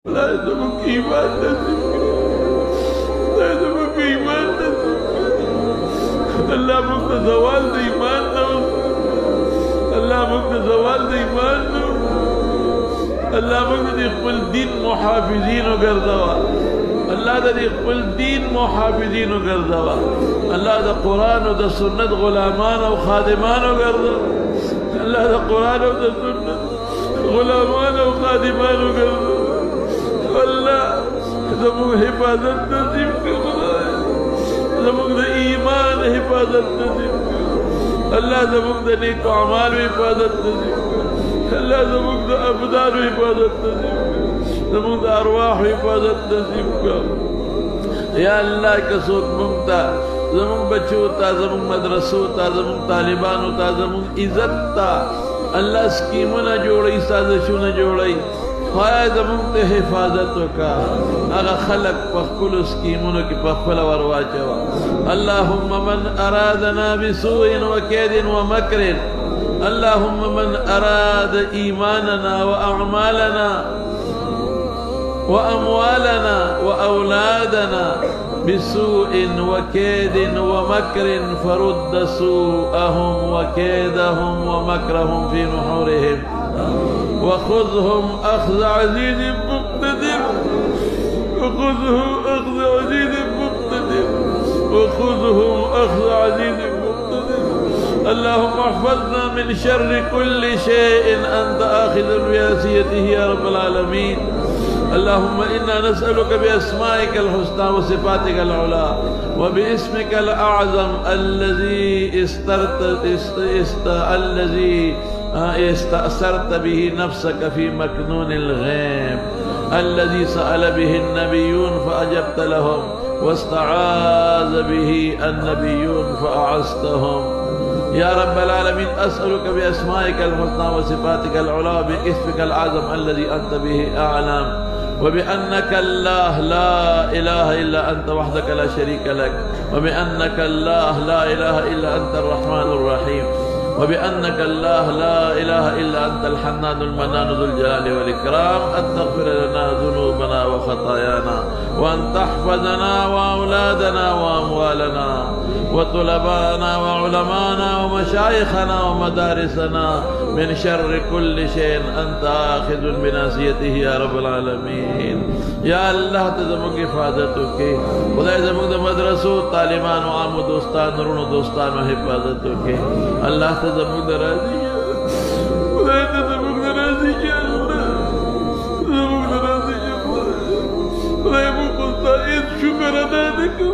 خدای زموږ ایمان نصیب کړي، خدای زموږ ایمان نصیب کړي. الله موږ ته زوال د ایمان نه ورکړي، الله موږ ته زوال د ایمان نه ورکړي. الله موږ د خپل دین محافظین وګرځوه، الله د خپل دین محافظین وګرځوه. الله د قرآن او د سنت غلامان او خادمان وګرځوه، الله د قرآن او د سنت غلامان او خادمان وګرځوه. الله زموږ حفاظت نصیب کړه، خدای زموږ د ایمان حفاظت نصیب کړه، الله زموږ د نیک اعمالو حفاظت نصیب کړه، الله زموږ د ابدانو حفاظت نصیب کړه، زموږ د ارواحو حفاظت نصیب کړه. یا الله که څوک موږ ته زموږ بچو ته زموږ مدرسو ته زموږ طالبانو ته زموږ عزت ته الله سکیمونه جوړوي، سازشونه جوړوي، خدای زموږ ته حفاظت وکړه. هغه خلق په خپلو سکیمونو کې په خپله ور واچوه. اللهم من ارادنا بسوء وكيد ومكر، اللهم من اراد ایماننا واعمالنا واموالنا واولادنا بسوء وكيد ومكر فرد سوءهم وكيدهم ومكرهم في نحورهم وخذهم أخذ عزيز مقتدر، وخذهم أخذ عزيز مقتدر، وخذهم أخذ عزيز مقتدر. اللهم احفظنا من شر كل شيء أنت آخذ بناصيته يا رب العالمين. اللهم إنا نسألك بأسمائك الحسنى وصفاتك العلى وباسمك الأعظم الذي استأثرت به نفسك في مكنون الغيب، الذي سأل به النبيون فأجبت لهم، واستعاذ به النبيون فأعزتهم. يا رب العالمين أسألك بأسمائك الحسنى وصفاتك العلى وباسمك الأعظم الذي أنت به أعلم، وبأنك الله لا إله إلا أنت وحدك لا شريك لك، وبأنك الله لا إله إلا أنت الرحمن الرحيم، وبأنك الله لا إله إلا أنت الحنان المنان ذو الجلال والإكرام، أن تغفر لنا ذنوبنا وخطايانا، وأن تحفظنا وأولادنا وأموالنا وطلبانا وعلمانا ومشايخنا ومدارسنا من شر كل شيء أنت آخذ بناصيته يا رب العالمين. یا اللہ تزمک حفاظتو کے، خدای زمک مدرسو طالبان و عام دوستان رونو دوستان و حفاظتو کے، اللہ تزمک راضی کیا، خدای تزمک راضی کیا، زمک راضی کیا، خدای مقصد اس شکر ادا دکا،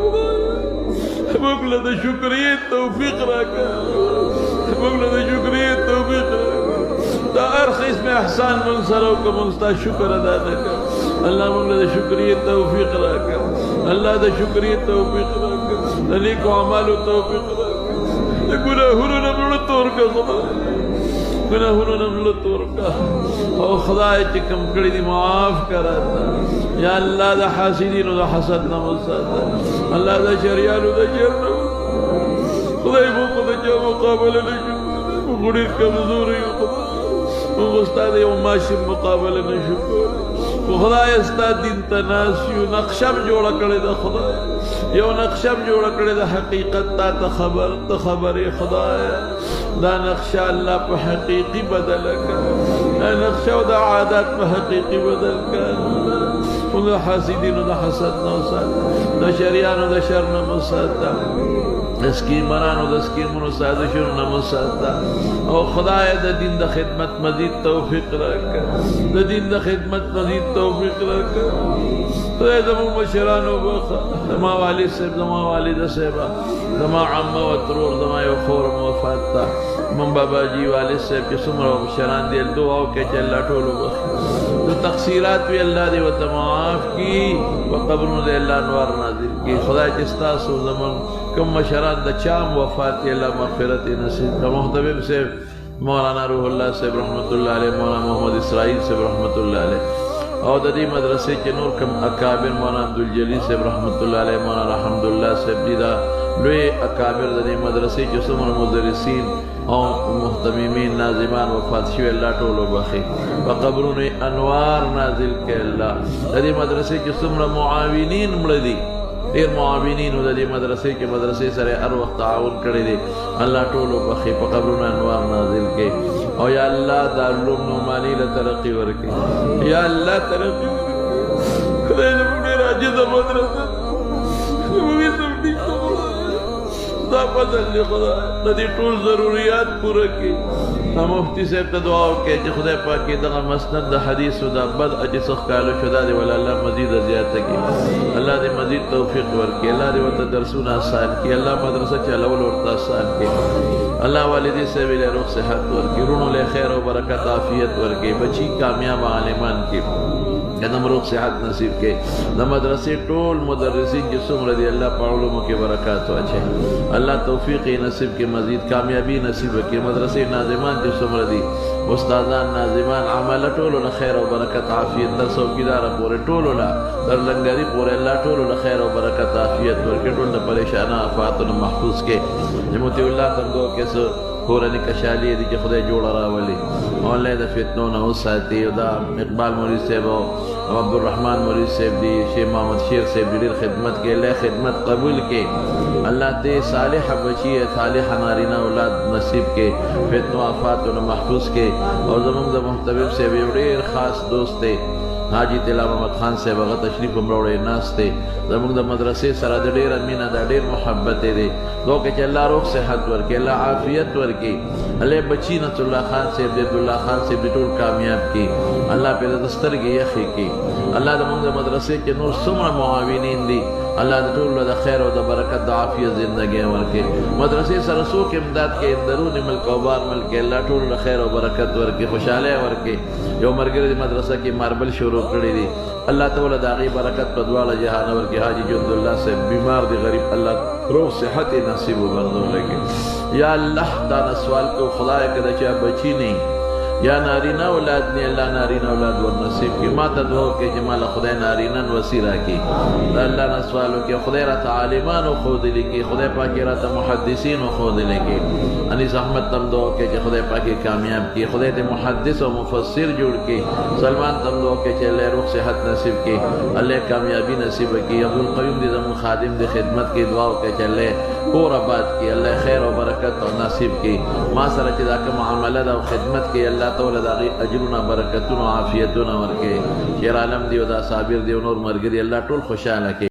مقلد شکریت توفیق راکا، مقلد شکریت توفیق راکا. دا ارخص میں احسان منصرو کا منستا شکر ادا نکا. اللہ منگلہ دا شکریت توفیق راکا، اللہ دا شکریت توفیق راکا، دا نیکو عمالو توفیق راکا، دا گناہونو نملو تورکا، گناہونو نملو تورکا، او خدای چکم کڑی دی معاف کراتا. یا اللہ دا حاسدین دا حسد نمساتا، اللہ دا شریانو دا شرنو، خدای موقع دا جا مقابلہ نشکر، مقرر کمزوری استاد یو ماشم مقابله نشو، خدای استاد دین تناسیو نقشم جوړ کړی د خدای، یو نقشم جوړ کړی د حقیقت ته خبرې خدای، دا نقشه الله په حقیقي بدل کړه، دا نقشه د عادت په حقیقي بدل کړه. د حاسدینو د حسد نه وساته، د شریانو د شر نه وساته، اسکیمانانو د اسکیمونو سازشونو نه وساته. او خدای د دین د خدمت مزید توفیق راکړه، د دین د خدمت مزید توفیق راکړه. خدای زموږ مشرانو وبخښه، زما والد صاحب، زما والده صاحبه، زما عمه و ترور، زما یو خور وفات ته، من بابا جی والد صاحب چې څومره مشران دي، دعا وکړئ چې الله ټول وبخښي. د تقصیرات وی الله دې ورته معاف کړي، په قبرونو دې الله انوار نازل کړي. خدای چې ستاسو زموږ کوم مشران د چام وفات یې الله مغفرت نصیب کړه. محتمم صاحب، مولانا روح الله صاحب رحمت الله علیه، مولانا محمد اسرائیل صاحب رحمت الله علیه، او د دې مدرسې چې نور کوم اکابر، مولانا عبدالجلیل صاحب رحمت الله علیه، مولانا حمدالله صاحب، دي دا لوی اکابر د دې مدرسې چې څومره مدرسین او محتمیمین ناظمان وفات شوی الله ټول وبخي په قبرونو انوار نازل کړي الله د دې مدرسې کې څومره معاونین مړه دي ډېر معاونین د دې مدرسې کې مدرسې سره هر وخت تعاون کړی دی الله ټول وبخي په قبرونو انوار نازل کړي او یا الله دارالعلوم نعماني له ترقي ورکړي یا الله ترقي خدای دې موږ ډېر عاجزه مدرسه موږ سمدي دا فضل دی خدای د دې ټول ضروريات پوره کړي مفتی صاحب ته دعا وکړي چې خدای پاک کې دغه مسند د حدیث او د بد اجسخ کالو شدا دی ول الله مزید زیاته کړي الله دې مزید توفیق ورکړي الله دې ورته درسونه آسان کړي الله مدرسه چلول ورته آسان کړي الله والدې صاحب له روح صحت ورکړي رونو له خیر او برکت عافیت ورکړي بچي کامیاب عالمان کړي قدم روح صحت نصیب کې د مدرسې ټول مدرسین چې څومره دي الله په علومو کې برکات واچي الله توفیق نصیب کې مزید کامیابی نصیب کې مدرسې ناظمان چې څومره دي استادان ناظمان عمل ټول له خیر او برکت عافیت در څوکیدار پورې ټول له در لنګري پورې الله ټول له خیر او برکت عافیت ورکړي ټول د پریشانه افاتونو محفوظ کې نعمت الله تندو کې سو کورنی کشالی دی چې خدای جوړ راولي اولې د فتنو نه وساتي او دا اقبال مولوی صاحب او عبدالرحمن مولوی صاحب دی شیخ محمد شیر صاحب ډېر خدمت کې له خدمت قبول کې الله ته صالح بچي صالح نارینه اولاد نصیب کې فتنو آفاتونو محفوظ کې او زموږ د محتوب صاحب یو ډېر خاص دوست دی حاجی طلا محمد خان صاحب هغه تشریف هم راوړی ناست دی زموږ د مدرسې سره د ډېره مینه ده ډېر محبت دی دوکه چې الله روح صحت ورکړي الله عافیت ورکړي الله بچی نصر الله خان صاحب عبد الله خان صاحب ټول کامیاب کړي الله په دسترګې یخې کړي الله زموږ د مدرسې کې نور څومره معاونین دي الله د ټول د خیر او د برکت د عافیت ژوندۍ ورکړي مدرسې سره څوک امداد کوي درون ملک او بار ملک الله ټول د خیر او برکت ورکړي خوشاله ورکړي یو مرګري د مدرسې کې ماربل شروع کړی دي الله تعالی د هغې برکت په دواړه جهان ورکړي حاجي جند الله صاحب بیمار دی غریب الله روح صحت نصیب وګرځولې یا الله دا سوال کو خدای کده چې بچی نه یا نارینه اولاد نه الله نارینه اولاد ور نصیب کی ما ته دعا کې چې مال خدای نارینه وسیرا کی الله نه سوالو کې خدای را عالمان او خود لکی خدای پاک را محدثین او خود لکی انیس احمد تم دعا کې چې خدای پاک کامیاب کی خدای دې محدث او مفسر جوړ کی سلمان تم دعا کې چې الله روح صحت نصیب کی الله کامیابی نصیب کی عبدالقیوم دې زمون خادم دې خدمت کې دعا وکړي چې الله کور آباد کی الله خیر او برکت او نصیب کی ما سره چې دا کوم عمله او خدمت کی الله تعالی دغه اجرونه برکتونه عافیتونه ورکړي شیر عالم دی او دا صابر دی او نور مرګ دی الله ټول خوشاله کړي